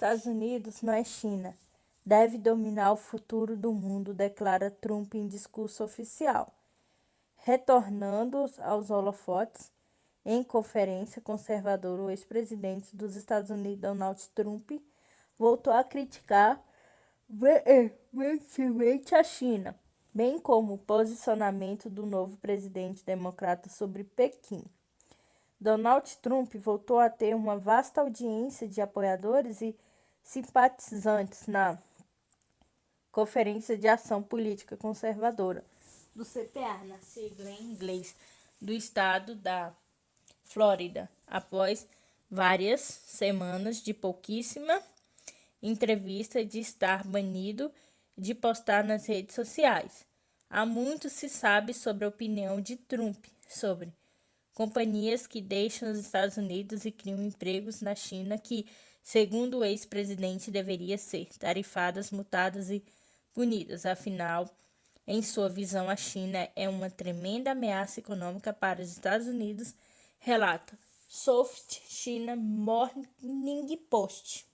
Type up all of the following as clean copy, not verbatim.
Estados Unidos não é China. Deve dominar o futuro do mundo, declara Trump em discurso oficial. Retornando aos holofotes, em conferência conservadora, o ex-presidente dos Estados Unidos, Donald Trump, voltou a criticar veementemente a China, bem como o posicionamento do novo presidente democrata sobre Pequim. Donald Trump voltou a ter uma vasta audiência de apoiadores e simpatizantes na Conferência de Ação Política Conservadora, do CPA, na sigla em inglês, do estado da Flórida, após várias semanas de pouquíssima entrevista e de estar banido de postar nas redes sociais. Há muito se sabe sobre a opinião de Trump sobre companhias que deixam os Estados Unidos e criam empregos na China que, segundo o ex-presidente, deveriam ser tarifadas, multadas e punidas. Afinal, em sua visão, a China é uma tremenda ameaça econômica para os Estados Unidos, relata South China Morning Post.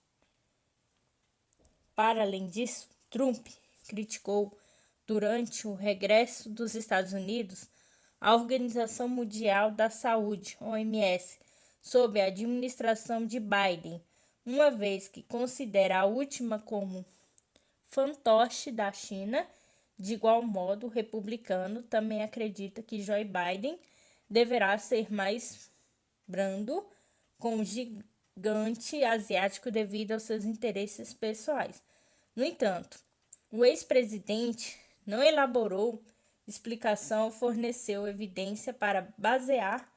Para além disso, Trump criticou, durante o regresso dos Estados Unidos, a Organização Mundial da Saúde, OMS, sob a administração de Biden, uma vez que considera a última como fantoche da China. De igual modo, o republicano também acredita que Joe Biden deverá ser mais brando com o gigante asiático devido aos seus interesses pessoais. No entanto, o ex-presidente não elaborou explicação ou forneceu evidência para basear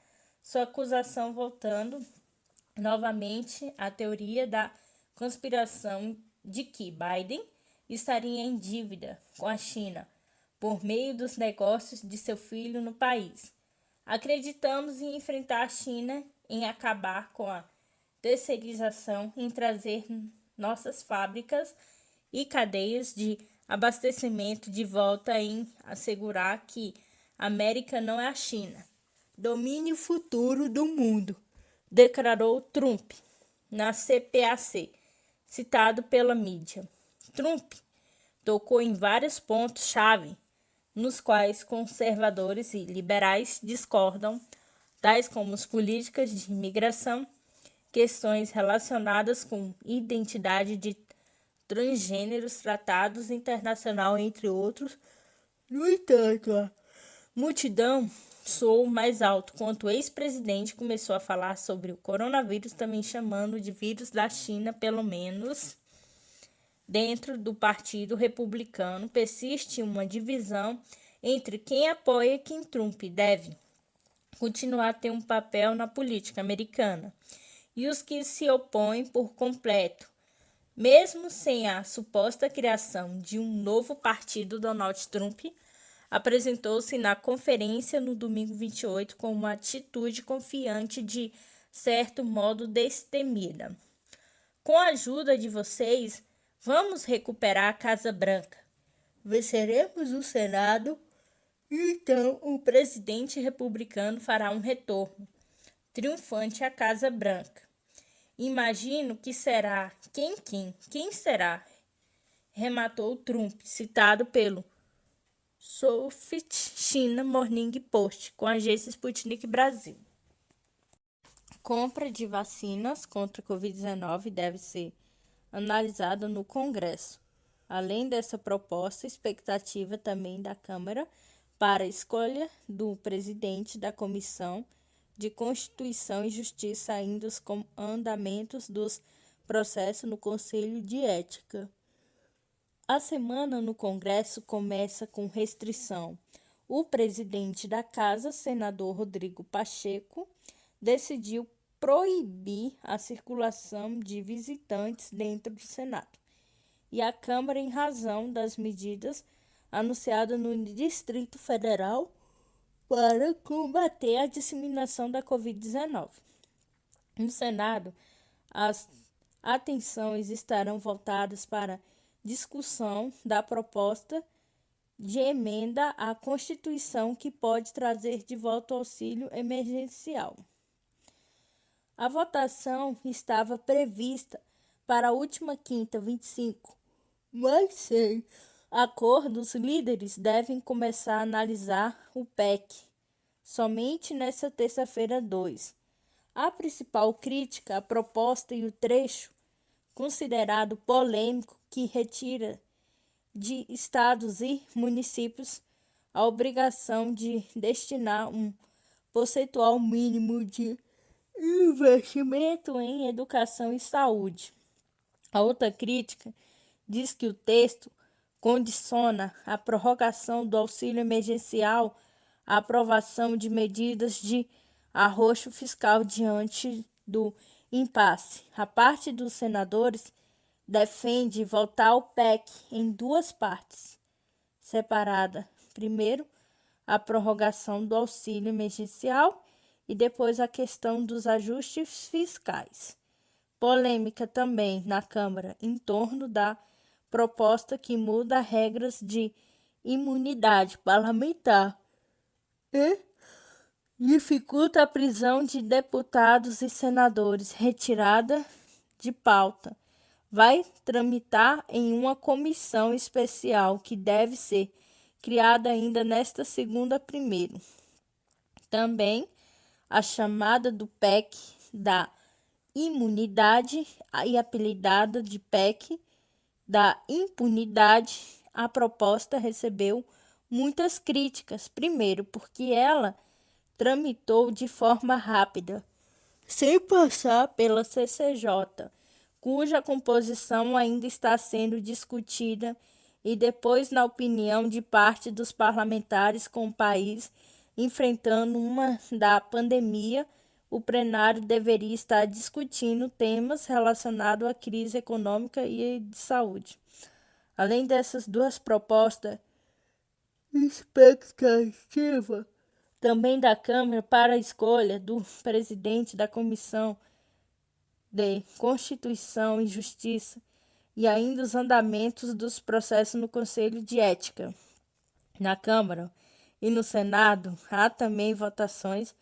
sua acusação, voltando novamente à teoria da conspiração de que Biden estaria em dívida com a China por meio dos negócios de seu filho no país. Acreditamos em enfrentar a China, em acabar com a terceirização, em trazer nossas fábricas e cadeias de abastecimento de volta, em assegurar que a América não é a China. Domine o futuro do mundo, declarou Trump na CPAC, citado pela mídia. Trump tocou em vários pontos-chave nos quais conservadores e liberais discordam, tais como as políticas de imigração, questões relacionadas com identidade de transgêneros, tratados internacional, entre outros. No entanto, a multidão soou mais alto quando o ex-presidente começou a falar sobre o coronavírus, também chamando de vírus da China. Pelo menos dentro do Partido Republicano persiste uma divisão entre quem apoia e quem Trump deve continuar a ter um papel na política americana e os que se opõem por completo. Mesmo sem a suposta criação de um novo partido, Donald Trump apresentou-se na conferência no domingo 28 com uma atitude confiante, de certo modo destemida. Com a ajuda de vocês, vamos recuperar a Casa Branca. Venceremos o Senado e então o presidente republicano fará um retorno triunfante à Casa Branca. Imagino que será quem será, rematou Trump, citado pelo South China Morning Post, com a agência Sputnik Brasil. Compra de vacinas contra a Covid-19 deve ser analisada no Congresso. Além dessa proposta, expectativa também da Câmara para a escolha do presidente da Comissão de Constituição e Justiça, ainda os andamentos dos processos no Conselho de Ética. A semana no Congresso começa com restrição. O presidente da Casa, senador Rodrigo Pacheco, decidiu proibir a circulação de visitantes dentro do Senado e a Câmara, em razão das medidas anunciadas no Distrito Federal para combater a disseminação da Covid-19. No Senado, as atenções estarão voltadas para a discussão da proposta de emenda à Constituição que pode trazer de volta o auxílio emergencial. A votação estava prevista Para a última quinta, 25, mas sem acordo, os líderes devem começar a analisar o PEC somente nesta terça-feira 2. A principal crítica à proposta e o trecho considerado polêmico que retira de estados e municípios a obrigação de destinar um percentual mínimo de investimento em educação e saúde. A outra crítica diz que o texto condiciona a prorrogação do auxílio emergencial à aprovação de medidas de arroxo fiscal diante do impasse. A parte dos senadores defende votar o PEC em duas partes separadas. Primeiro, a prorrogação do auxílio emergencial e depois a questão dos ajustes fiscais. Polêmica também na Câmara em torno da proposta que muda regras de imunidade parlamentar e dificulta a prisão de deputados e senadores, retirada de pauta. Vai tramitar em uma comissão especial que deve ser criada ainda nesta segunda primeiro. Também a chamada do PEC da imunidade e apelidada de PEC da impunidade, a proposta recebeu muitas críticas. Primeiro, porque ela tramitou de forma rápida, sem passar pela CCJ, cuja composição ainda está sendo discutida, e depois, na opinião de parte dos parlamentares, com o país enfrentando uma da pandemia, o plenário deveria estar discutindo temas relacionados à crise econômica e de saúde. Além dessas duas propostas, expectativa também da Câmara para a escolha do presidente da Comissão de Constituição e Justiça e ainda os andamentos dos processos no Conselho de Ética. Na Câmara e no Senado, há também votações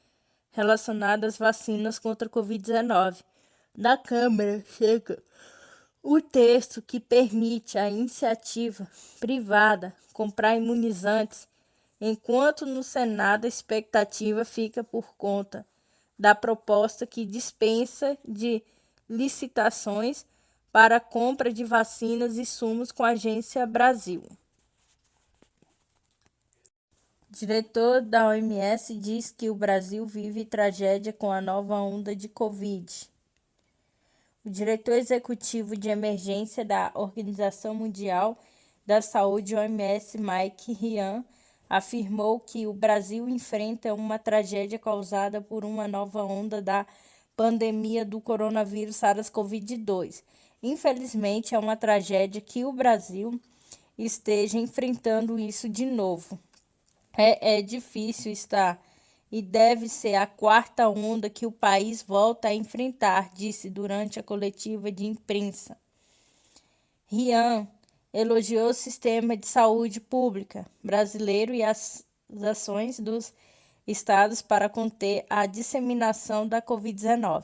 relacionadas às vacinas contra a Covid-19. Na Câmara chega o texto que permite à iniciativa privada comprar imunizantes, enquanto no Senado a expectativa fica por conta da proposta que dispensa de licitações para a compra de vacinas e insumos com a Agência Brasil. O diretor da OMS diz que o Brasil vive tragédia com a nova onda de Covid. O diretor executivo de emergência da Organização Mundial da Saúde, OMS, Mike Ryan, afirmou que o Brasil enfrenta uma tragédia causada por uma nova onda da pandemia do coronavírus SARS-CoV-2. Infelizmente, é uma tragédia que o Brasil esteja enfrentando isso de novo. É difícil estar e deve ser a quarta onda que o país volta a enfrentar, disse durante a coletiva de imprensa. Ryan elogiou o sistema de saúde pública brasileiro e as ações dos estados para conter a disseminação da Covid-19,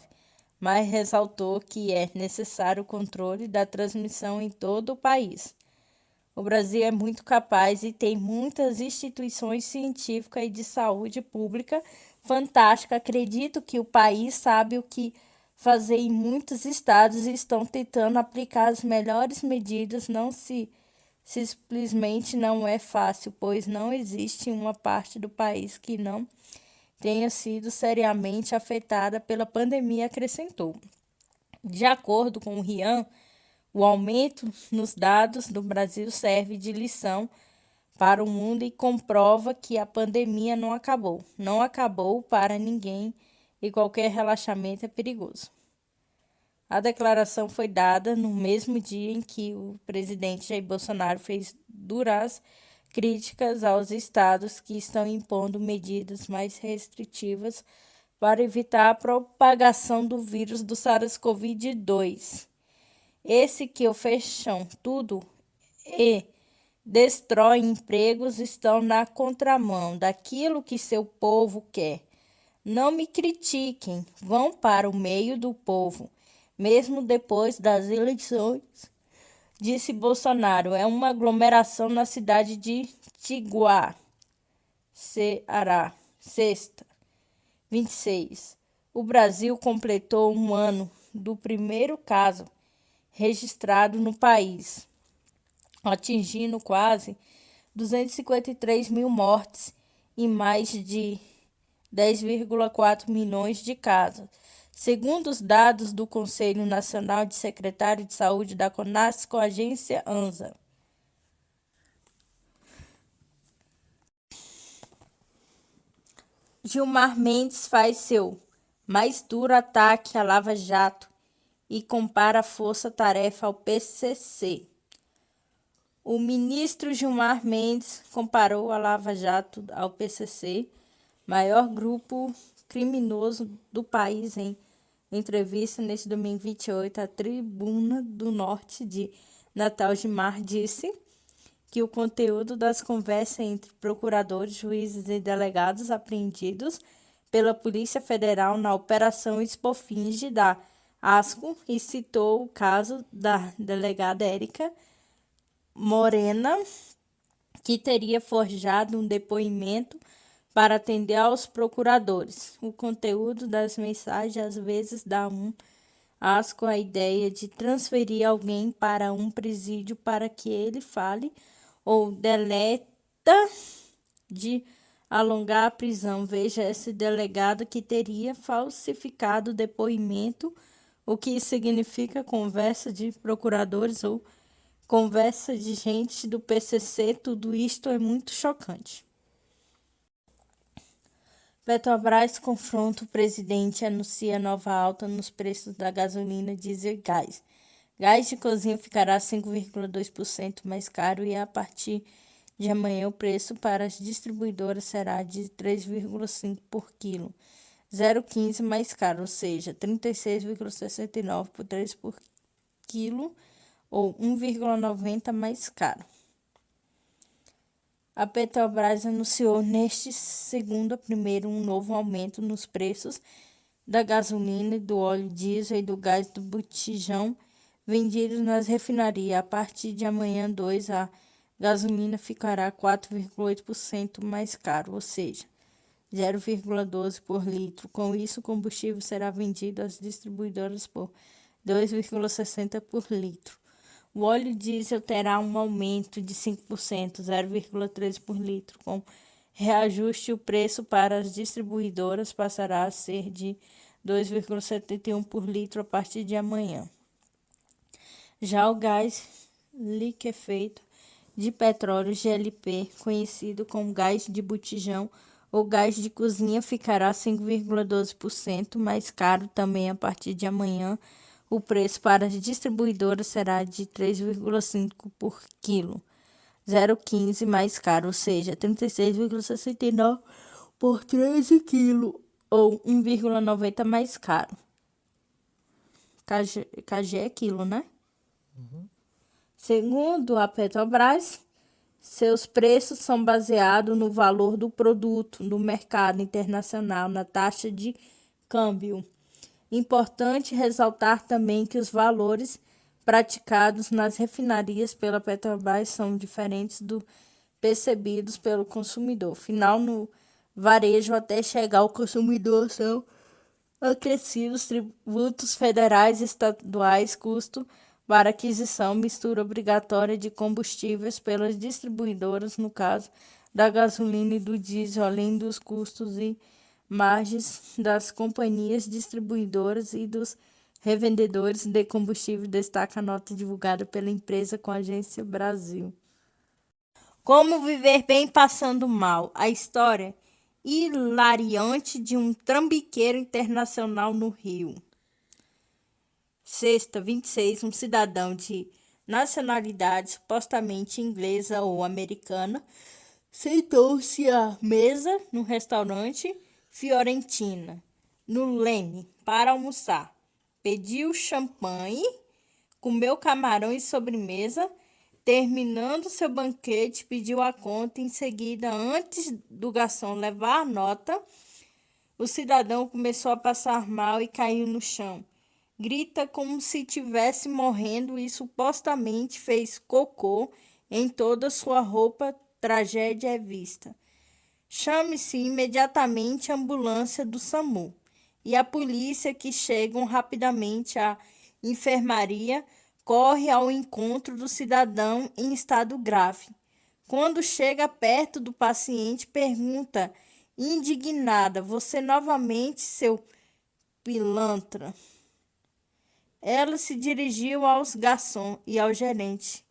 mas ressaltou que é necessário o controle da transmissão em todo o país. O Brasil é muito capaz e tem muitas instituições científicas e de saúde pública fantásticas. Acredito que o país sabe o que fazer e muitos estados estão tentando aplicar as melhores medidas. Não simplesmente não é fácil, pois não existe uma parte do país que não tenha sido seriamente afetada pela pandemia, acrescentou. De acordo com o Ryan, o aumento nos dados do Brasil serve de lição para o mundo e comprova que a pandemia não acabou. Não acabou para ninguém e qualquer relaxamento é perigoso. A declaração foi dada no mesmo dia em que o presidente Jair Bolsonaro fez duras críticas aos estados que estão impondo medidas mais restritivas para evitar a propagação do vírus do SARS-CoV-2. Esse que fecham tudo e destroem empregos estão na contramão daquilo que seu povo quer. Não me critiquem, vão para o meio do povo. mesmo depois das eleições, disse Bolsonaro. É uma aglomeração na cidade de Tiguá, Ceará. Sexta, 26. O Brasil completou um ano do primeiro caso registrado no país, atingindo quase 253 mil mortes e mais de 10,4 milhões de casos. Segundo os dados do Conselho Nacional de Secretário de Saúde da CONAS com a agência ANSA. Gilmar Mendes faz seu mais duro ataque à Lava Jato e compara a força-tarefa ao PCC. O ministro Gilmar Mendes comparou a Lava Jato ao PCC, maior grupo criminoso do país, em entrevista neste domingo 28 à Tribuna do Norte de Natal. Gilmar disse que o conteúdo das conversas entre procuradores, juízes e delegados apreendidos pela Polícia Federal na Operação Espofinge da ASCO e citou o caso da delegada Érica Morena, que teria forjado um depoimento para atender aos procuradores. O conteúdo das mensagens às vezes dá asco à ideia de transferir alguém para um presídio para que ele fale ou deleta de alongar a prisão. Veja esse delegado que teria falsificado o depoimento, o que significa conversa de procuradores ou conversa de gente do PCC. Tudo isto é muito chocante. Petrobras confronta o presidente e anuncia nova alta nos preços da gasolina, diesel e gás. Gás de cozinha ficará 5,2% mais caro e a partir de amanhã o preço para as distribuidoras será de 3,5 por quilo, 0,15 mais caro, ou seja, 36,69 por 3 por quilo ou 1,90 mais caro. A Petrobras anunciou neste segundo a primeiro um novo aumento nos preços da gasolina, do óleo diesel e do gás do botijão vendidos nas refinarias. A partir de amanhã 2, a gasolina ficará 4,8% mais caro, ou seja, 0,12 por litro. Com isso, o combustível será vendido às distribuidoras por 2,60 por litro. O óleo diesel terá um aumento de 5%, 0,13 por litro. Com reajuste, o preço para as distribuidoras passará a ser de 2,71 por litro a partir de amanhã. Já o gás liquefeito de petróleo GLP, conhecido como gás de botijão ou gás de cozinha, ficará 5,12% mais caro também a partir de amanhã. O preço para as distribuidoras será de 3,5 por quilo, 0,15 mais caro, ou seja, 36,69 por 13 quilos, ou 1,90 mais caro. KG é quilo, né? Segundo a Petrobras, seus preços são baseados no valor do produto no mercado internacional, na taxa de câmbio. Importante ressaltar também que os valores praticados nas refinarias pela Petrobras são diferentes dos percebidos pelo consumidor final no varejo até chegar ao consumidor. São acrescidos tributos federais e estaduais, custo para aquisição, mistura obrigatória de combustíveis pelas distribuidoras, no caso da gasolina e do diesel, além dos custos e margens das companhias distribuidoras e dos revendedores de combustível, destaca a nota divulgada pela empresa com a Agência Brasil. Como viver bem passando mal? A história hilariante de um trambiqueiro internacional no Rio. Sexta, 26, um cidadão de nacionalidade supostamente inglesa ou americana sentou-se à mesa no restaurante Fiorentina, no Leme, para almoçar. Pediu champanhe, comeu camarão e sobremesa. Terminando seu banquete, pediu a conta. Em seguida, antes do garçom levar a nota, o cidadão começou a passar mal e caiu no chão. Grita como se tivesse morrendo e supostamente fez cocô em toda sua roupa. Tragédia é vista. Chame-se imediatamente a ambulância do SAMU e a polícia, que chegam rapidamente à enfermaria, corre ao encontro do cidadão em estado grave. Quando chega perto do paciente, pergunta indignada: "Você novamente, seu pilantra?" Ela se dirigiu aos garçons e ao gerente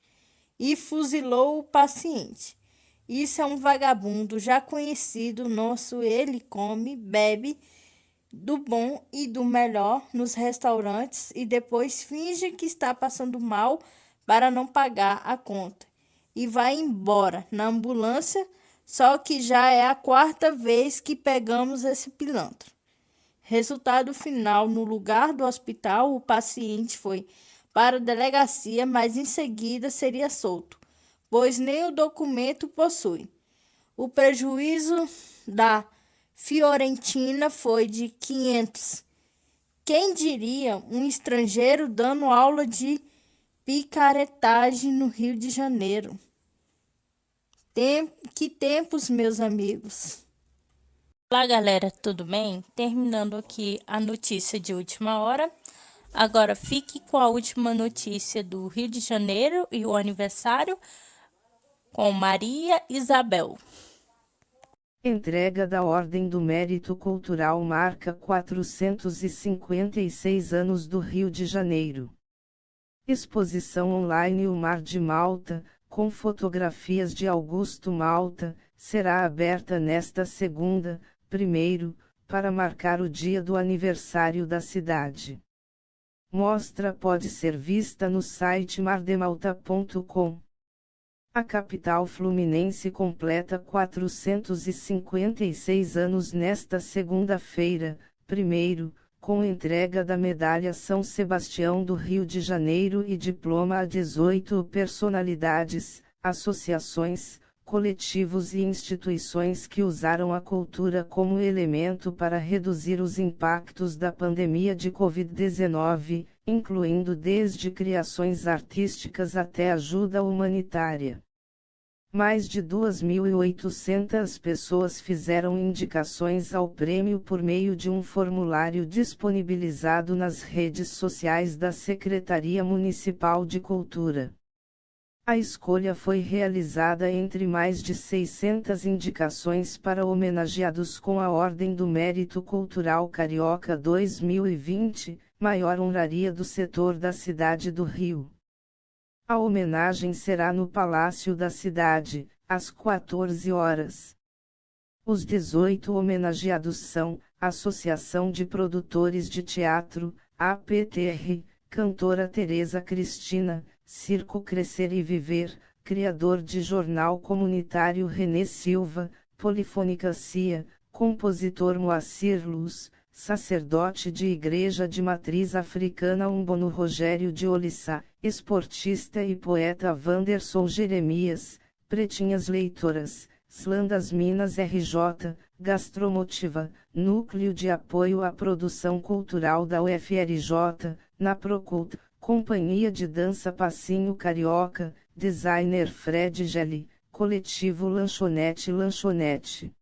e fuzilou o paciente. Isso é um vagabundo já conhecido nosso. Ele come, bebe do bom e do melhor nos restaurantes e depois finge que está passando mal para não pagar a conta e vai embora na ambulância. Só que já é a quarta vez que pegamos esse pilantra. Resultado final: no lugar do hospital, o paciente foi para a delegacia, mas em seguida seria solto, pois nem o documento possui. O prejuízo da Fiorentina foi de 500. Quem diria, um estrangeiro dando aula de picaretagem no Rio de Janeiro. Que tempos, meus amigos. Olá, galera, tudo bem? Terminando aqui a notícia de última hora. Agora fique com a última notícia do Rio de Janeiro e o aniversário com Maria Isabel. Entrega da Ordem do Mérito Cultural marca 456 anos do Rio de Janeiro. Exposição online O Mar de Malta, com fotografias de Augusto Malta, será aberta nesta segunda, 1º, para marcar o dia do aniversário da cidade. Mostra pode ser vista no site mardemalta.com. A capital fluminense completa 456 anos nesta segunda-feira, 1º, com entrega da Medalha São Sebastião do Rio de Janeiro e diploma a 18 personalidades, associações, coletivos e instituições que usaram a cultura como elemento para reduzir os impactos da pandemia de Covid-19, incluindo desde criações artísticas até ajuda humanitária. Mais de 2.800 pessoas fizeram indicações ao prêmio por meio de um formulário disponibilizado nas redes sociais da Secretaria Municipal de Cultura. A escolha foi realizada entre mais de 600 indicações para homenageados com a Ordem do Mérito Cultural Carioca 2020, maior honraria do setor da cidade do Rio. A homenagem será no Palácio da Cidade, às 14 horas. Os 18 homenageados são: Associação de Produtores de Teatro, APTR, cantora Tereza Cristina, Circo Crescer e Viver, criador de jornal comunitário Renê Silva, Polifônica Cia, compositor Moacir Luz, sacerdote de igreja de matriz africana Umbono Rogério de Olissá, esportista e poeta Wanderson Jeremias, Pretinhas Leitoras, Slam das Minas RJ, Gastromotiva, Núcleo de Apoio à Produção Cultural da UFRJ, na Procult, Companhia de Dança Passinho Carioca, Designer Fred Gelli, Coletivo Lanchonete.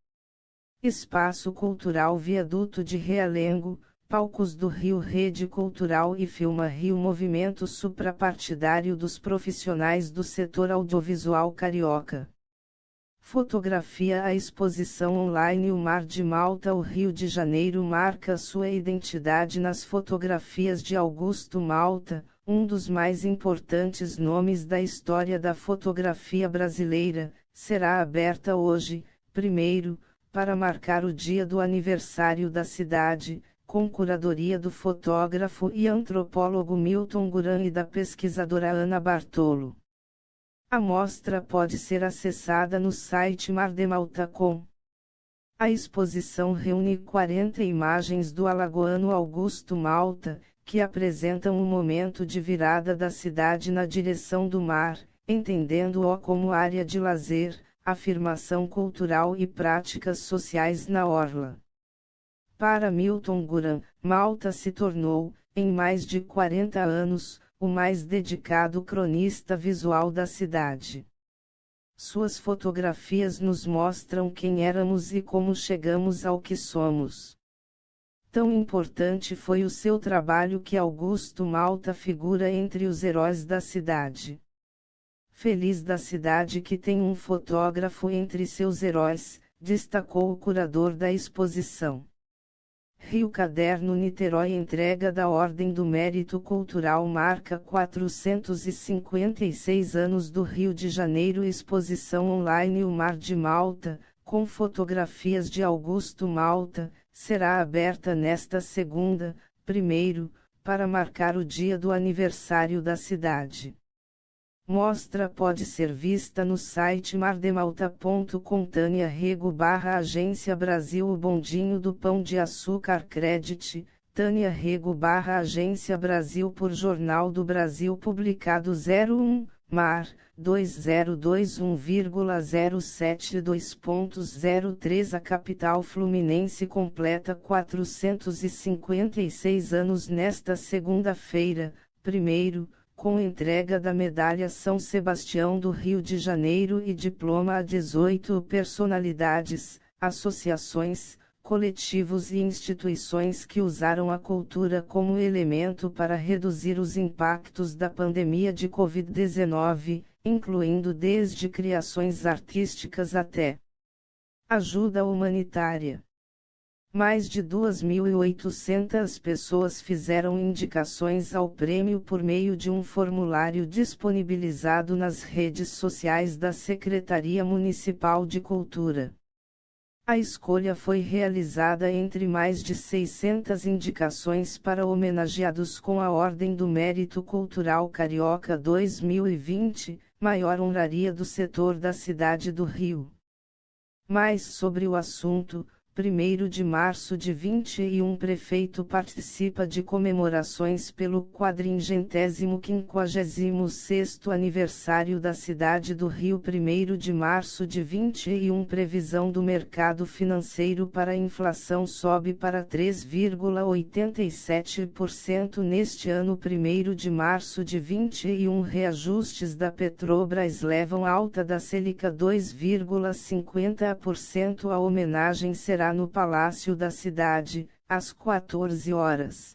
Espaço Cultural Viaduto de Realengo, Palcos do Rio Rede Cultural e Filma Rio Movimento suprapartidário dos profissionais do setor audiovisual carioca. Fotografia. A exposição online O Mar de Malta. O Rio de Janeiro marca sua identidade nas fotografias de Augusto Malta, um dos mais importantes nomes da história da fotografia brasileira. Será aberta hoje, 1º, para marcar o dia do aniversário da cidade, com curadoria do fotógrafo e antropólogo Milton Guran e da pesquisadora Ana Bartolo. A mostra pode ser acessada no site mardemalta.com. A exposição reúne 40 imagens do alagoano Augusto Malta, que apresentam um momento de virada da cidade na direção do mar, entendendo-o como área de lazer, afirmação cultural e práticas sociais na orla. Para Milton Guran, Malta se tornou, em mais de 40 anos, o mais dedicado cronista visual da cidade. Suas fotografias nos mostram quem éramos e como chegamos ao que somos. Tão importante foi o seu trabalho que Augusto Malta figura entre os heróis da cidade. Feliz da cidade que tem um fotógrafo entre seus heróis, destacou o curador da exposição. Rio Caderno Niterói entrega da Ordem do Mérito Cultural marca 456 anos do Rio de Janeiro. Exposição online O Mar de Malta, com fotografias de Augusto Malta, será aberta nesta segunda, 1º, para marcar o dia do aniversário da cidade. Mostra pode ser vista no site mardemalta.com. Tânia Rego / Agência Brasil. O bondinho do Pão de Açúcar Credit, Tânia Rego / Agência Brasil. Por Jornal do Brasil publicado 01, Mar, 2021,072.03. A capital fluminense completa 456 anos nesta segunda-feira, 1º, com entrega da Medalha São Sebastião do Rio de Janeiro e diploma a 18 personalidades, associações, coletivos e instituições que usaram a cultura como elemento para reduzir os impactos da pandemia de Covid-19, incluindo desde criações artísticas até ajuda humanitária. Mais de 2.800 pessoas fizeram indicações ao prêmio por meio de um formulário disponibilizado nas redes sociais da Secretaria Municipal de Cultura. A escolha foi realizada entre mais de 600 indicações para homenageados com a Ordem do Mérito Cultural Carioca 2020, maior honraria do setor da cidade do Rio. Mais sobre o assunto. 1º de março de 21 Prefeito participa de comemorações pelo 456º aniversário da cidade do Rio. 1º de março de 21 Previsão do mercado financeiro para a inflação sobe para 3,87% neste ano. 1º de março de 21 Reajustes da Petrobras levam alta da Selic a 2,50%. A homenagem será no Palácio da Cidade, às 14 horas.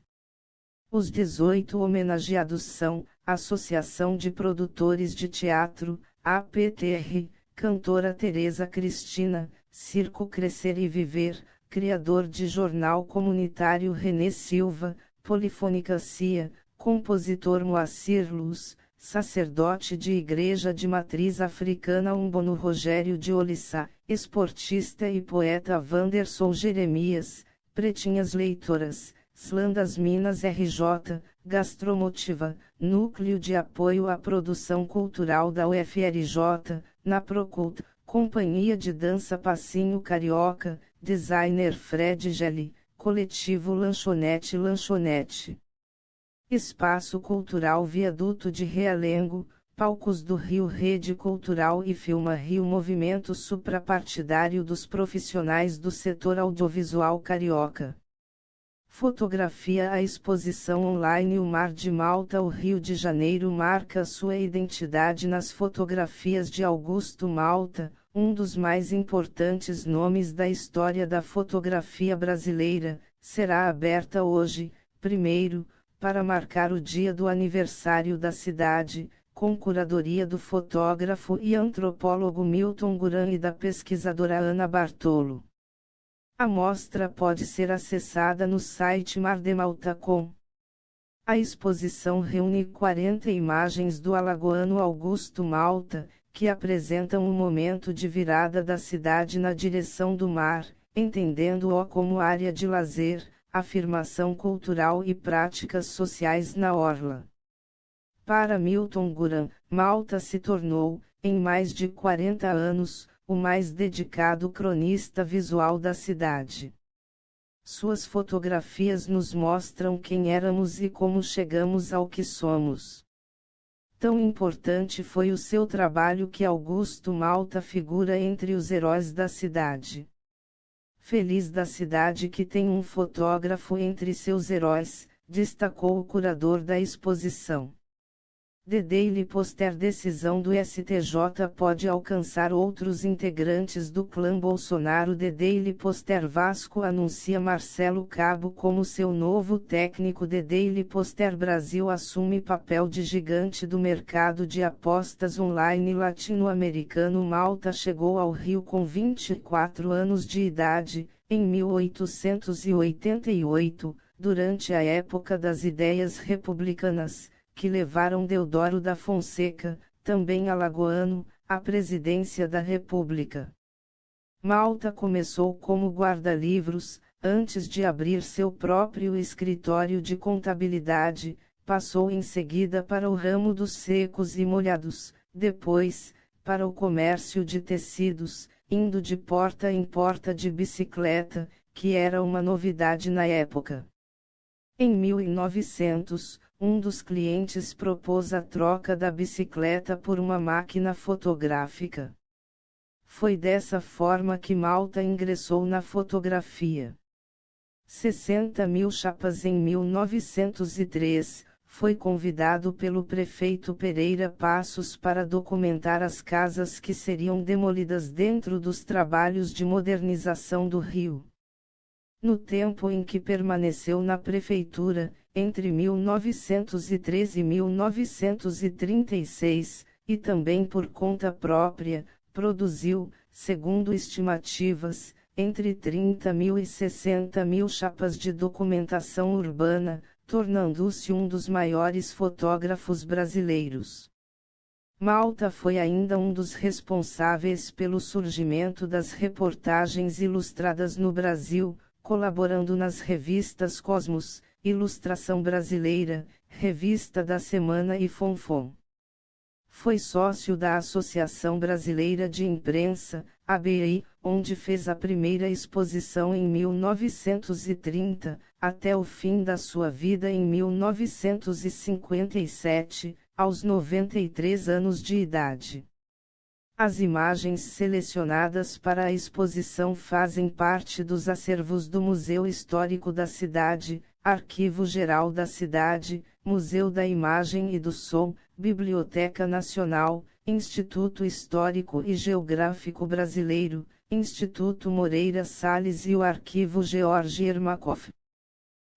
Os 18 homenageados são: Associação de Produtores de Teatro, APTR, cantora Tereza Cristina, Circo Crescer e Viver, criador de jornal comunitário Renê Silva, Polifônica Cia, compositor Moacir Luz, sacerdote de igreja de matriz africana Umbono Rogério de Olissá, esportista e poeta Wanderson Jeremias, Pretinhas Leitoras, Slam das Minas RJ, Gastromotiva, Núcleo de Apoio à Produção Cultural da UFRJ, na Procult, Companhia de Dança Passinho Carioca, Designer Fred Gelli, Coletivo Lanchonete. Espaço Cultural Viaduto de Realengo, Palcos do Rio. Rede Cultural e Filma Rio. Movimento suprapartidário dos profissionais do setor audiovisual carioca. Fotografia. A exposição online O Mar de Malta. O Rio de Janeiro marca sua identidade nas fotografias de Augusto Malta, um dos mais importantes nomes da história da fotografia brasileira. Será aberta hoje, 1º, para marcar o dia do aniversário da cidade, com curadoria do fotógrafo e antropólogo Milton Guran e da pesquisadora Ana Bartolo. A mostra pode ser acessada no site mardemalta.com. A exposição reúne 40 imagens do alagoano Augusto Malta, que apresentam o momento de virada da cidade na direção do mar, entendendo-o como área de lazer, afirmação cultural e práticas sociais na orla. Para Milton Guran, Malta se tornou, em mais de 40 anos, o mais dedicado cronista visual da cidade. Suas fotografias nos mostram quem éramos e como chegamos ao que somos. Tão importante foi o seu trabalho que Augusto Malta figura entre os heróis da cidade. Feliz da cidade que tem um fotógrafo entre seus heróis, destacou o curador da exposição. The Daily Poster. Decisão do STJ pode alcançar outros integrantes do clã Bolsonaro. The Daily Poster. Vasco anuncia Marcelo Cabo como seu novo técnico. The Daily Poster. Brasil assume papel de gigante do mercado de apostas online latino-americano. Malta chegou ao Rio com 24 anos de idade, em 1888, durante a época das ideias republicanas, que levaram Deodoro da Fonseca, também alagoano, à presidência da República. Malta começou como guarda-livros, antes de abrir seu próprio escritório de contabilidade, passou em seguida para o ramo dos secos e molhados, depois, para o comércio de tecidos, indo de porta em porta de bicicleta, que era uma novidade na época. Em 1900, um dos clientes propôs a troca da bicicleta por uma máquina fotográfica. Foi dessa forma que Malta ingressou na fotografia. 60.000 chapas. Em 1903, foi convidado pelo prefeito Pereira Passos para documentar as casas que seriam demolidas dentro dos trabalhos de modernização do Rio. No tempo em que permaneceu na prefeitura, entre 1913 e 1936, e também por conta própria, produziu, segundo estimativas, entre 30.000 e 60.000 chapas de documentação urbana, tornando-se um dos maiores fotógrafos brasileiros. Malta foi ainda um dos responsáveis pelo surgimento das reportagens ilustradas no Brasil, colaborando nas revistas Cosmos, Ilustração Brasileira, Revista da Semana e Fonfon. Foi sócio da Associação Brasileira de Imprensa, ABI, onde fez a primeira exposição em 1930, até o fim da sua vida em 1957, aos 93 anos de idade. As imagens selecionadas para a exposição fazem parte dos acervos do Museu Histórico da Cidade, Arquivo Geral da Cidade, Museu da Imagem e do Som, Biblioteca Nacional, Instituto Histórico e Geográfico Brasileiro, Instituto Moreira Salles e o Arquivo George Ermakov.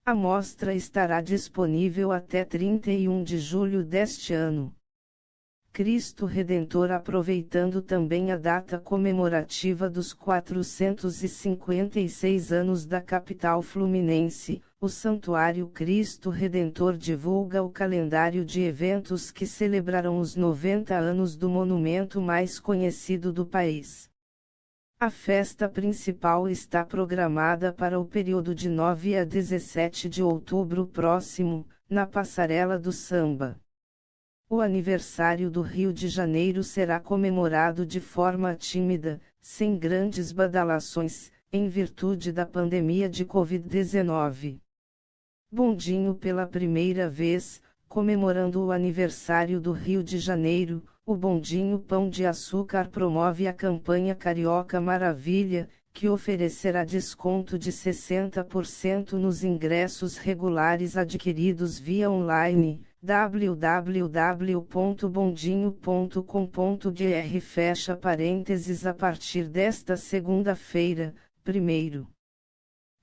A mostra estará disponível até 31 de julho deste ano. Cristo Redentor. Aproveitando também a data comemorativa dos 456 anos da capital fluminense, o Santuário Cristo Redentor divulga o calendário de eventos que celebrarão os 90 anos do monumento mais conhecido do país. A festa principal está programada para o período de 9 a 17 de outubro próximo, na Passarela do Samba. O aniversário do Rio de Janeiro será comemorado de forma tímida, sem grandes badalações, em virtude da pandemia de Covid-19. Bondinho. Pela primeira vez, comemorando o aniversário do Rio de Janeiro, o Bondinho Pão de Açúcar promove a campanha Carioca Maravilha, que oferecerá desconto de 60% nos ingressos regulares adquiridos via online, www.bondinho.com.br. Fecha parênteses. A partir desta segunda-feira, 1º.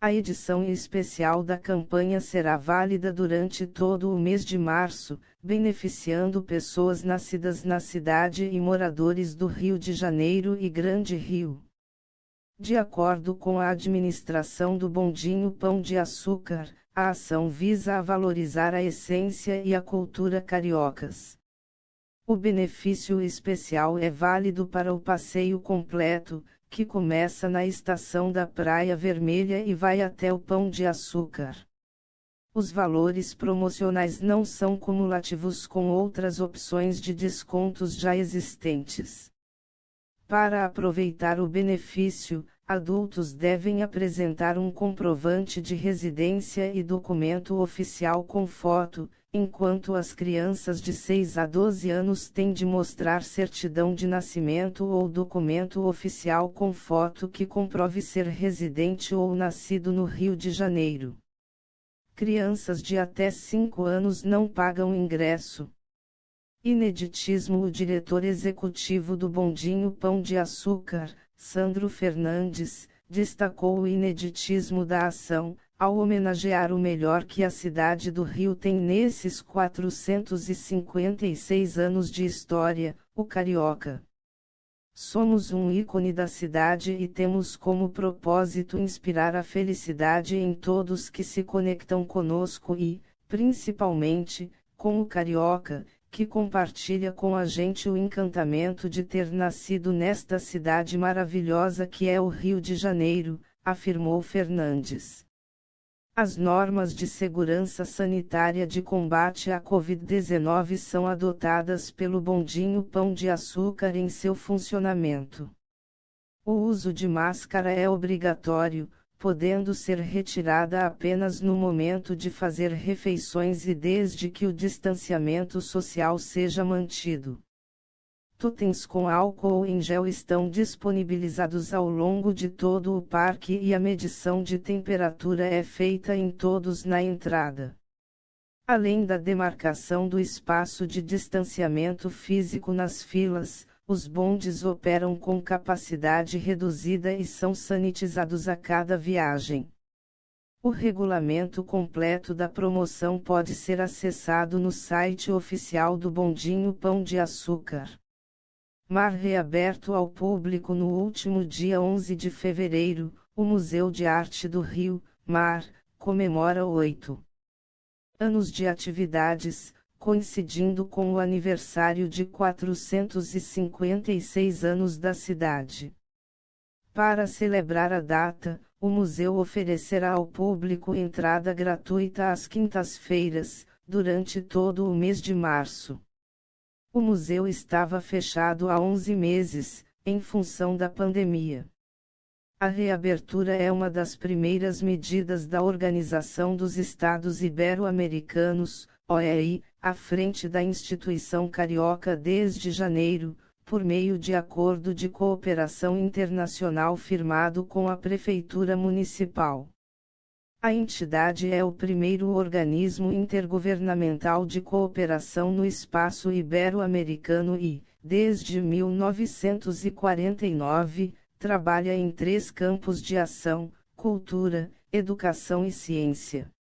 A edição especial da campanha será válida durante todo o mês de março, beneficiando pessoas nascidas na cidade e moradores do Rio de Janeiro e Grande Rio. De acordo com a administração do Bondinho Pão de Açúcar, a ação visa a valorizar a essência e a cultura cariocas. O benefício especial é válido para o passeio completo, que começa na estação da Praia Vermelha e vai até o Pão de Açúcar. Os valores promocionais não são cumulativos com outras opções de descontos já existentes. Para aproveitar o benefício, adultos devem apresentar um comprovante de residência e documento oficial com foto, enquanto as crianças de 6 a 12 anos têm de mostrar certidão de nascimento ou documento oficial com foto que comprove ser residente ou nascido no Rio de Janeiro. Crianças de até 5 anos não pagam ingresso. Ineditismo. O diretor executivo do Bondinho Pão de Açúcar, Sandro Fernandes, destacou o ineditismo da ação, ao homenagear o melhor que a cidade do Rio tem nesses 456 anos de história, o carioca. Somos um ícone da cidade e temos como propósito inspirar a felicidade em todos que se conectam conosco e, principalmente, com o carioca, que compartilha com a gente o encantamento de ter nascido nesta cidade maravilhosa que é o Rio de Janeiro, afirmou Fernandes. As normas de segurança sanitária de combate à Covid-19 são adotadas pelo Bondinho Pão de Açúcar em seu funcionamento. O uso de máscara é obrigatório, podendo ser retirada apenas no momento de fazer refeições e desde que o distanciamento social seja mantido. Totens com álcool em gel estão disponibilizados ao longo de todo o parque e a medição de temperatura é feita em todos na entrada. Além da demarcação do espaço de distanciamento físico nas filas, os bondes operam com capacidade reduzida e são sanitizados a cada viagem. O regulamento completo da promoção pode ser acessado no site oficial do Bondinho Pão de Açúcar. Mar reaberto ao público no último dia 11 de fevereiro, o Museu de Arte do Rio, Mar, comemora 8 anos de atividades, coincidindo com o aniversário de 456 anos da cidade. Para celebrar a data, o museu oferecerá ao público entrada gratuita às quintas-feiras, durante todo o mês de março. O museu estava fechado há 11 meses, em função da pandemia. A reabertura é uma das primeiras medidas da Organização dos Estados Ibero-Americanos, OEI, à frente da instituição carioca desde janeiro, por meio de acordo de cooperação internacional firmado com a Prefeitura Municipal. A entidade é o primeiro organismo intergovernamental de cooperação no espaço ibero-americano e, desde 1949, trabalha em 3 campos de ação: cultura, educação e ciência.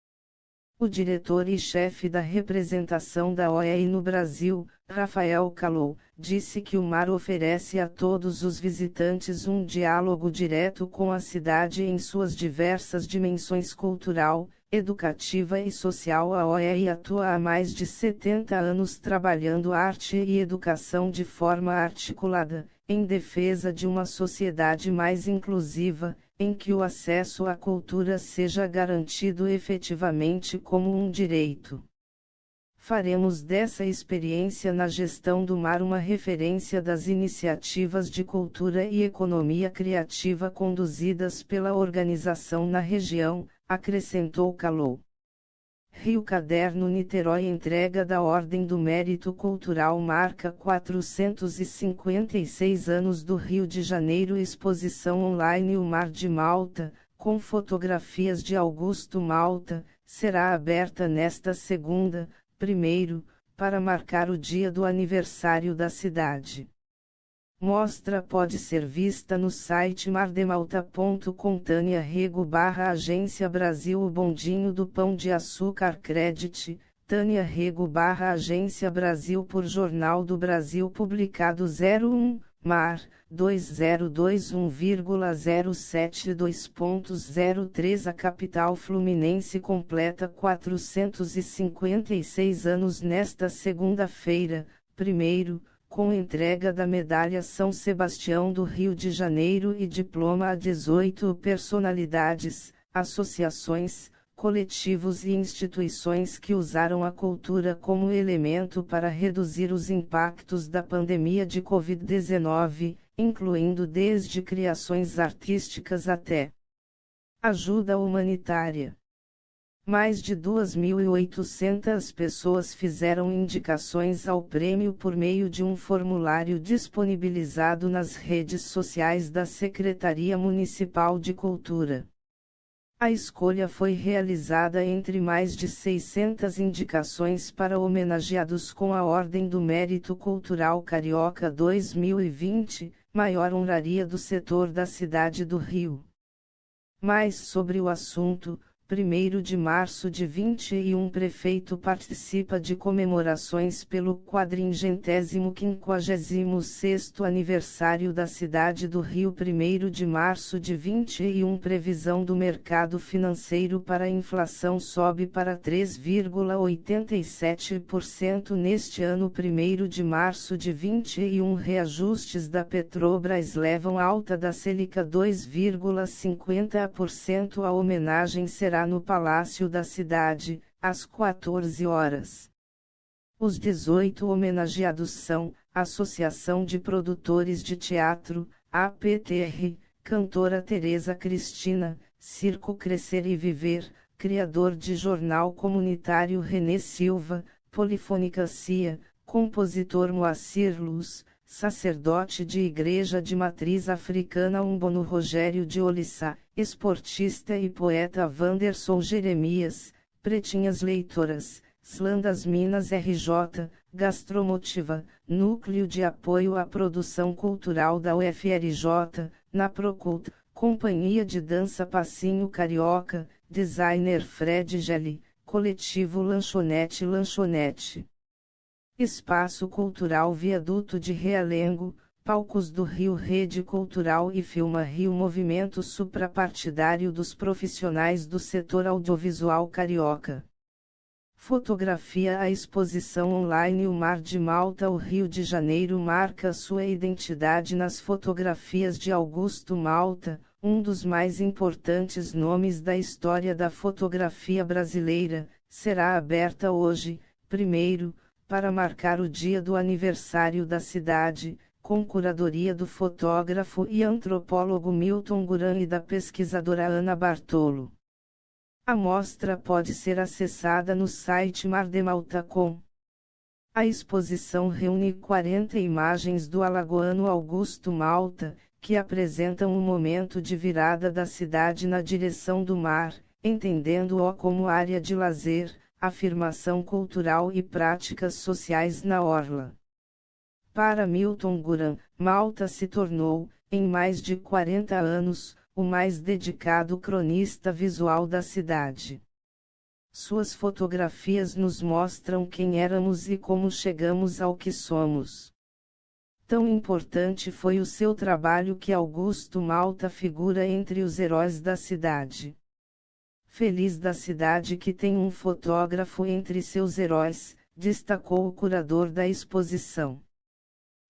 O diretor e chefe da representação da OEI no Brasil, Rafael Calou, disse que o mar oferece a todos os visitantes um diálogo direto com a cidade em suas diversas dimensões cultural, educativa e social. A OEI atua há mais de 70 anos trabalhando arte e educação de forma articulada, em defesa de uma sociedade mais inclusiva, em que o acesso à cultura seja garantido efetivamente como um direito. Faremos dessa experiência na gestão do mar uma referência das iniciativas de cultura e economia criativa conduzidas pela organização na região, acrescentou Calou. Rio Caderno Niterói. Entrega da Ordem do Mérito Cultural marca 456 anos do Rio de Janeiro. Exposição online O Mar de Malta, com fotografias de Augusto Malta, será aberta nesta segunda, 1º, para marcar o dia do aniversário da cidade. Mostra pode ser vista no site mardemalta.com. Tânia Rego / Agência Brasil. O Bondinho do Pão de Açúcar. Credit, Tânia Rego / Agência Brasil. Por Jornal do Brasil. Publicado 01, Mar, 2021,072.03. A capital fluminense completa 456 anos nesta segunda-feira, 1º, com entrega da Medalha São Sebastião do Rio de Janeiro e diploma a 18 personalidades, associações, coletivos e instituições que usaram a cultura como elemento para reduzir os impactos da pandemia de Covid-19, incluindo desde criações artísticas até ajuda humanitária. Mais de 2.800 pessoas fizeram indicações ao prêmio por meio de um formulário disponibilizado nas redes sociais da Secretaria Municipal de Cultura. A escolha foi realizada entre mais de 600 indicações para homenageados com a Ordem do Mérito Cultural Carioca 2020, maior honraria do setor da cidade do Rio. Mais sobre o assunto. 1º de março de 21 Prefeito participa de comemorações pelo 456º aniversário da cidade do Rio. 1º de março de 21 Previsão do mercado financeiro para a inflação sobe para 3,87% neste ano. 1º de março de 21 Reajustes da Petrobras levam alta da Selic a 2,50%. A homenagem será no Palácio da Cidade, às 14 horas. Os 18 homenageados são: Associação de Produtores de Teatro, APTR, cantora Tereza Cristina, Circo Crescer e Viver, criador de jornal comunitário Renê Silva, Polifônica Cia, compositor Moacir Luz, sacerdote de igreja de matriz africana Umbono Rogério de Olissá, esportista e poeta Wanderson Jeremias, Pretinhas Leitoras, Slam das Minas RJ, Gastromotiva, Núcleo de Apoio à Produção Cultural da UFRJ, Naprocult, Companhia de Dança Passinho Carioca, Designer Fred Gelli, Coletivo Lanchonete. Espaço Cultural Viaduto de Realengo, Palcos do Rio Rede Cultural e Filma Rio Movimento suprapartidário dos profissionais do setor audiovisual carioca. Fotografia. A exposição online O Mar de Malta. O Rio de Janeiro marca sua identidade nas fotografias de Augusto Malta, um dos mais importantes nomes da história da fotografia brasileira. Será aberta hoje, primeiro, para marcar o dia do aniversário da cidade, com curadoria do fotógrafo e antropólogo Milton Guran e da pesquisadora Ana Bartolo. A mostra pode ser acessada no site mardemalta.com. A exposição reúne 40 imagens do alagoano Augusto Malta, que apresentam um momento de virada da cidade na direção do mar, entendendo-o como área de lazer, afirmação cultural e práticas sociais na orla. Para Milton Guran, Malta se tornou, em mais de 40 anos, o mais dedicado cronista visual da cidade. Suas fotografias nos mostram quem éramos e como chegamos ao que somos. Tão importante foi o seu trabalho que Augusto Malta figura entre os heróis da cidade. Feliz da cidade que tem um fotógrafo entre seus heróis, destacou o curador da exposição.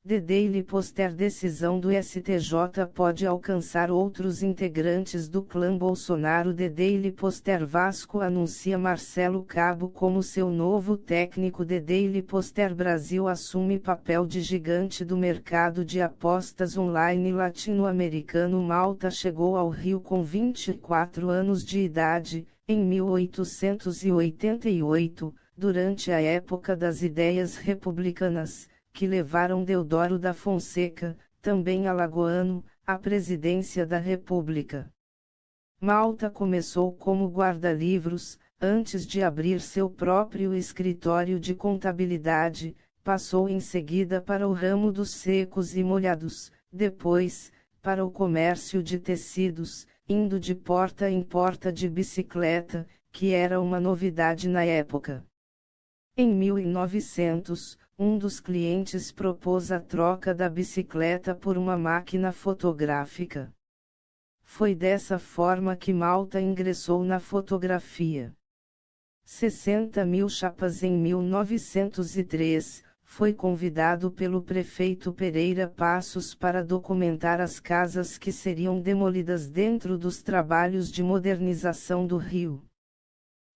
The Daily Poster. Decisão do STJ pode alcançar outros integrantes do clã Bolsonaro. The Daily Poster. Vasco anuncia Marcelo Cabo como seu novo técnico. The Daily Poster. Brasil assume papel de gigante do mercado de apostas online latino-americano. Malta chegou ao Rio com 24 anos de idade, em 1888, durante a época das ideias republicanas, que levaram Deodoro da Fonseca, também alagoano, à presidência da República. Malta começou como guarda-livros, antes de abrir seu próprio escritório de contabilidade, passou em seguida para o ramo dos secos e molhados, depois, para o comércio de tecidos, indo de porta em porta de bicicleta, que era uma novidade na época. Em 1900, um dos clientes propôs a troca da bicicleta por uma máquina fotográfica. Foi dessa forma que Malta ingressou na fotografia. 60.000 chapas. Em 1903, foi convidado pelo prefeito Pereira Passos para documentar as casas que seriam demolidas dentro dos trabalhos de modernização do Rio.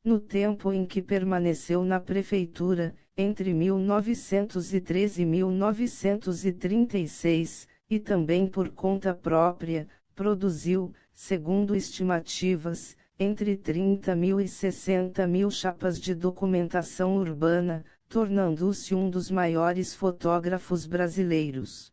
No tempo em que permaneceu na prefeitura, entre 1913 e 1936, e também por conta própria, produziu, segundo estimativas, entre 30.000 e 60.000 chapas de documentação urbana, tornando-se um dos maiores fotógrafos brasileiros.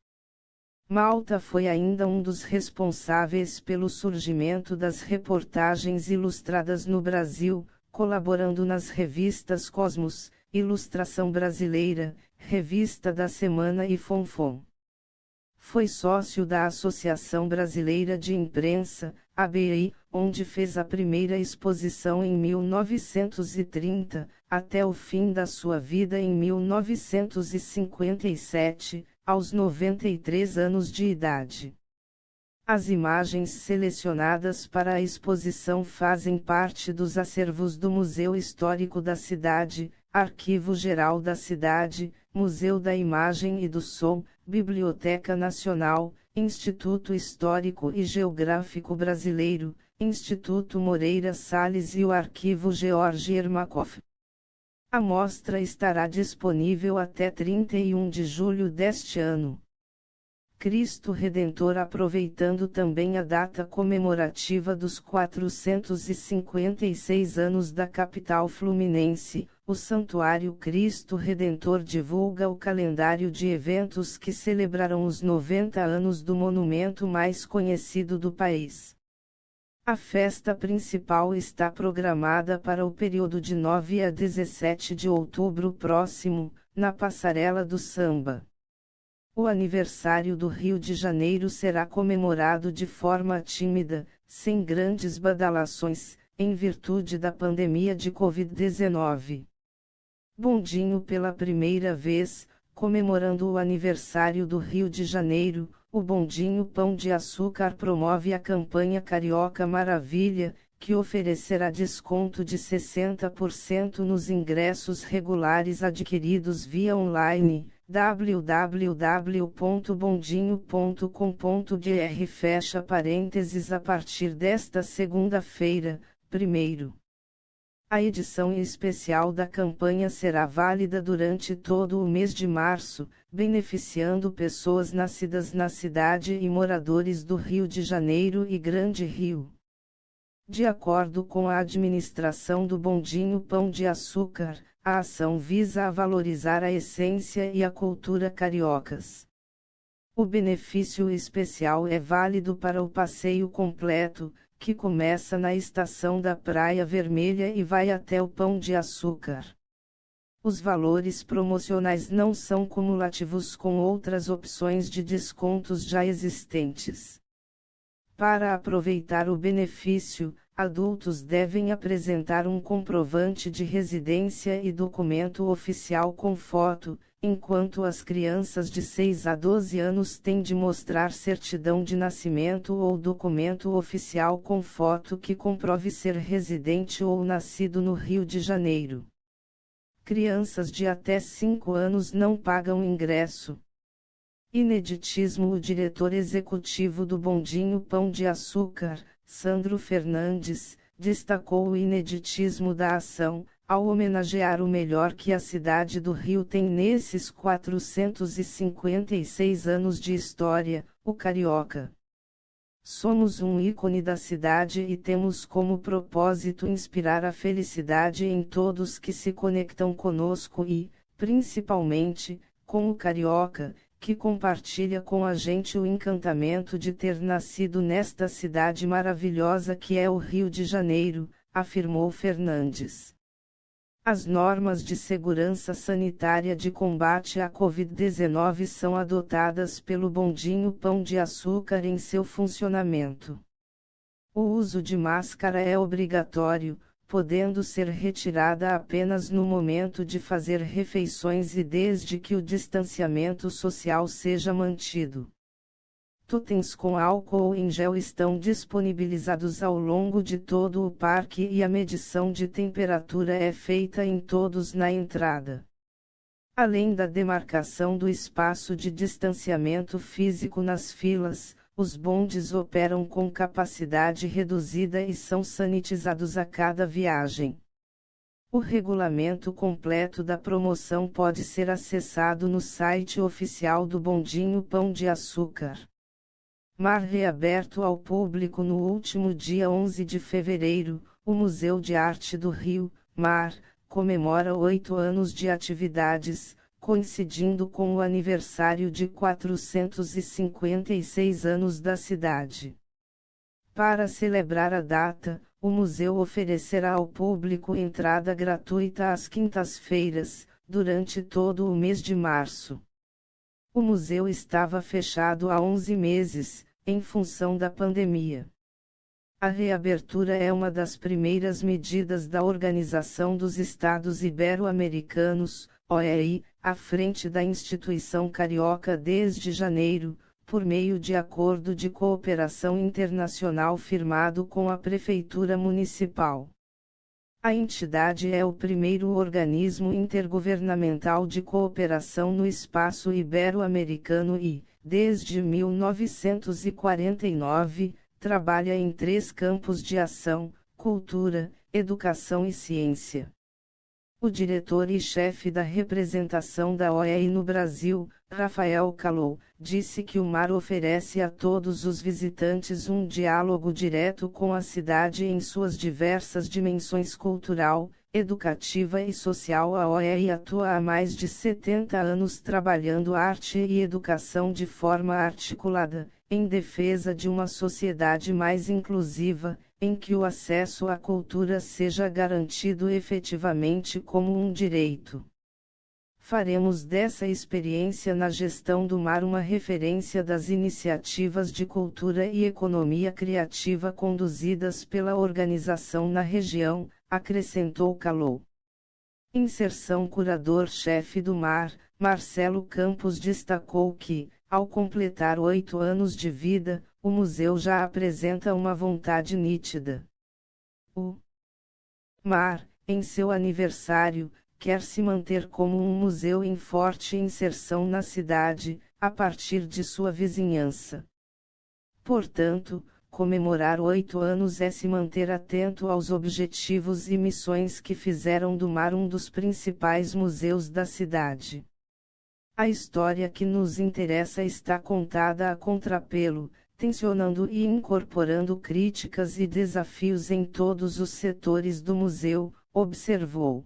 Malta foi ainda um dos responsáveis pelo surgimento das reportagens ilustradas no Brasil, colaborando nas revistas Cosmos, Ilustração Brasileira, Revista da Semana e Fonfon. Foi sócio da Associação Brasileira de Imprensa, ABI, onde fez a primeira exposição em 1930, até o fim da sua vida em 1957, aos 93 anos de idade. As imagens selecionadas para a exposição fazem parte dos acervos do Museu Histórico da Cidade, Arquivo Geral da Cidade, Museu da Imagem e do Som, Biblioteca Nacional, Instituto Histórico e Geográfico Brasileiro, Instituto Moreira Salles e o Arquivo George Ermakov. A mostra estará disponível até 31 de julho deste ano. Cristo Redentor. Aproveitando também a data comemorativa dos 456 anos da capital fluminense, o Santuário Cristo Redentor divulga o calendário de eventos que celebrarão os 90 anos do monumento mais conhecido do país. A festa principal está programada para o período de 9 a 17 de outubro próximo, na Passarela do Samba. O aniversário do Rio de Janeiro será comemorado de forma tímida, sem grandes badalações, em virtude da pandemia de Covid-19. Bondinho. Pela primeira vez, comemorando o aniversário do Rio de Janeiro, o Bondinho Pão de Açúcar promove a campanha Carioca Maravilha, que oferecerá desconto de 60% nos ingressos regulares adquiridos via online, www.bondinho.com.br. Fecha parênteses. A partir desta segunda-feira, 1º. A edição especial da campanha será válida durante todo o mês de março, beneficiando pessoas nascidas na cidade e moradores do Rio de Janeiro e Grande Rio. De acordo com a administração do Bondinho Pão de Açúcar, a ação visa a valorizar a essência e a cultura cariocas. O benefício especial é válido para o passeio completo, que começa na estação da Praia Vermelha e vai até o Pão de Açúcar. Os valores promocionais não são cumulativos com outras opções de descontos já existentes. Para aproveitar o benefício, adultos devem apresentar um comprovante de residência e documento oficial com foto, enquanto as crianças de 6 a 12 anos têm de mostrar certidão de nascimento ou documento oficial com foto que comprove ser residente ou nascido no Rio de Janeiro. Crianças de até 5 anos não pagam ingresso. Ineditismo. O diretor executivo do Bondinho Pão de Açúcar, Sandro Fernandes, destacou o ineditismo da ação, ao homenagear o melhor que a cidade do Rio tem nesses 456 anos de história, o carioca. Somos um ícone da cidade e temos como propósito inspirar a felicidade em todos que se conectam conosco e, principalmente, com o carioca, que compartilha com a gente o encantamento de ter nascido nesta cidade maravilhosa que é o Rio de Janeiro, afirmou Fernandes. As normas de segurança sanitária de combate à Covid-19 são adotadas pelo Bondinho Pão de Açúcar em seu funcionamento. O uso de máscara é obrigatório, podendo ser retirada apenas no momento de fazer refeições e desde que o distanciamento social seja mantido. Totens com álcool em gel estão disponibilizados ao longo de todo o parque e a medição de temperatura é feita em todos na entrada. Além da demarcação do espaço de distanciamento físico nas filas, os bondes operam com capacidade reduzida e são sanitizados a cada viagem. O regulamento completo da promoção pode ser acessado no site oficial do Bondinho Pão de Açúcar. Mar reaberto ao público no último dia 11 de fevereiro, o Museu de Arte do Rio, Mar, comemora 8 anos de atividades, coincidindo com o aniversário de 456 anos da cidade. Para celebrar a data, o museu oferecerá ao público entrada gratuita às quintas-feiras, durante todo o mês de março. O museu estava fechado há 11 meses, em função da pandemia. A reabertura é uma das primeiras medidas da Organização dos Estados Ibero-Americanos, OEI, à frente da instituição carioca desde janeiro, por meio de acordo de cooperação internacional firmado com a Prefeitura Municipal. A entidade é o primeiro organismo intergovernamental de cooperação no espaço ibero-americano e, desde 1949, trabalha em 3 campos de ação: cultura, educação e ciência. O diretor e chefe da representação da OEI no Brasil, Rafael Calou, disse que o mar oferece a todos os visitantes um diálogo direto com a cidade em suas diversas dimensões cultural, educativa e social. A OEI atua há mais de 70 anos trabalhando arte e educação de forma articulada, em defesa de uma sociedade mais inclusiva, em que o acesso à cultura seja garantido efetivamente como um direito. Faremos dessa experiência na gestão do mar uma referência das iniciativas de cultura e economia criativa conduzidas pela organização na região, acrescentou Calou. Inserção. Curador-chefe do mar, Marcelo Campos, destacou que, ao completar 8 anos de vida, o museu já apresenta uma vontade nítida. O mar, em seu aniversário, quer se manter como um museu em forte inserção na cidade, a partir de sua vizinhança. Portanto, comemorar 8 anos é se manter atento aos objetivos e missões que fizeram do mar um dos principais museus da cidade. A história que nos interessa está contada a contrapelo, tensionando e incorporando críticas e desafios em todos os setores do museu, observou.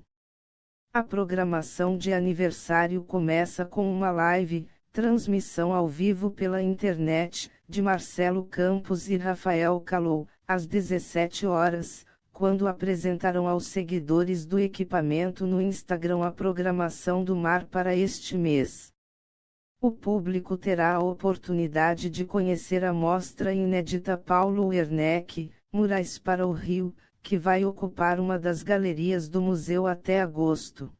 A programação de aniversário começa com uma live, transmissão ao vivo pela internet, de Marcelo Campos e Rafael Calou, às 17 horas, quando apresentarão aos seguidores do equipamento no Instagram a programação do mar para este mês. O público terá a oportunidade de conhecer a mostra inédita Paulo Werneck, Murais para o Rio, que vai ocupar uma das galerias do museu até agosto.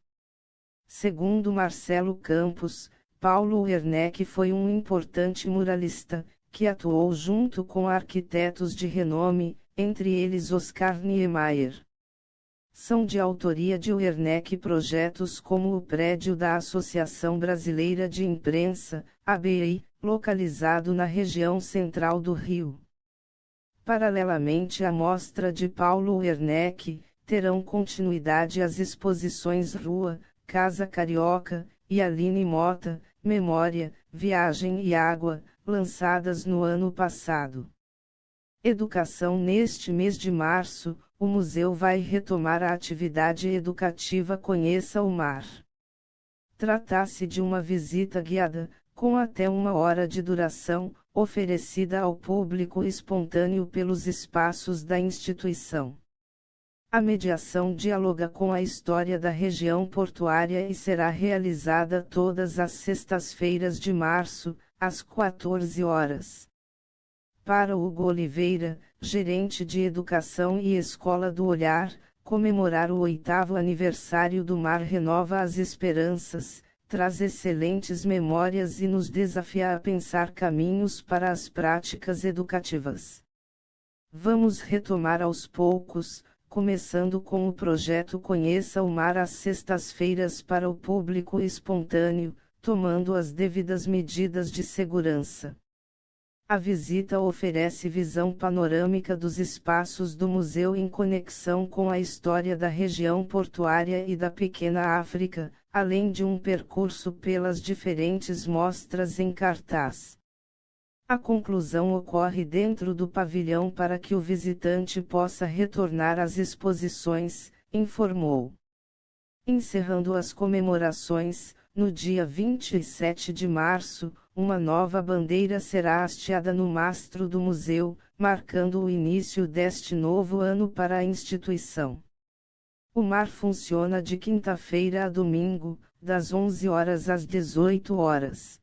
Segundo Marcelo Campos, Paulo Werneck foi um importante muralista, que atuou junto com arquitetos de renome, entre eles Oscar Niemeyer. São de autoria de Werneck projetos como o prédio da Associação Brasileira de Imprensa, ABI, localizado na região central do Rio. Paralelamente à mostra de Paulo Werneck, terão continuidade as exposições Rua, Casa Carioca, e Aline Mota, Memória, Viagem e Água, lançadas no ano passado. Educação. Neste mês de março, o museu vai retomar a atividade educativa Conheça o Mar. Trata-se de uma visita guiada, com até 1 hora de duração, oferecida ao público espontâneo pelos espaços da instituição. A mediação dialoga com a história da região portuária e será realizada todas as sextas-feiras de março, às 14 horas. Para Hugo Oliveira, gerente de Educação e Escola do Olhar, comemorar o 8º aniversário do mar renova as esperanças, traz excelentes memórias e nos desafia a pensar caminhos para as práticas educativas. Vamos retomar aos poucos, começando com o projeto Conheça o Mar às sextas-feiras para o público espontâneo, tomando as devidas medidas de segurança. A visita oferece visão panorâmica dos espaços do museu em conexão com a história da região portuária e da Pequena África, além de um percurso pelas diferentes mostras em cartaz. A conclusão ocorre dentro do pavilhão para que o visitante possa retornar às exposições, informou. Encerrando as comemorações, no dia 27 de março, uma nova bandeira será hasteada no mastro do museu, marcando o início deste novo ano para a instituição. O mar funciona de quinta-feira a domingo, das 11 horas às 18 horas.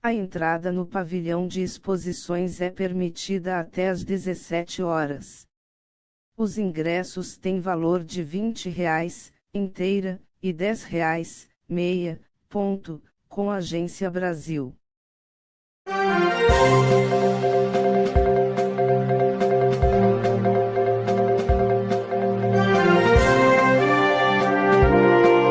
A entrada no pavilhão de exposições é permitida até às 17 horas. Os ingressos têm valor de R$ 20, inteira, e R$ 10, meia, ponto, com Agência Brasil.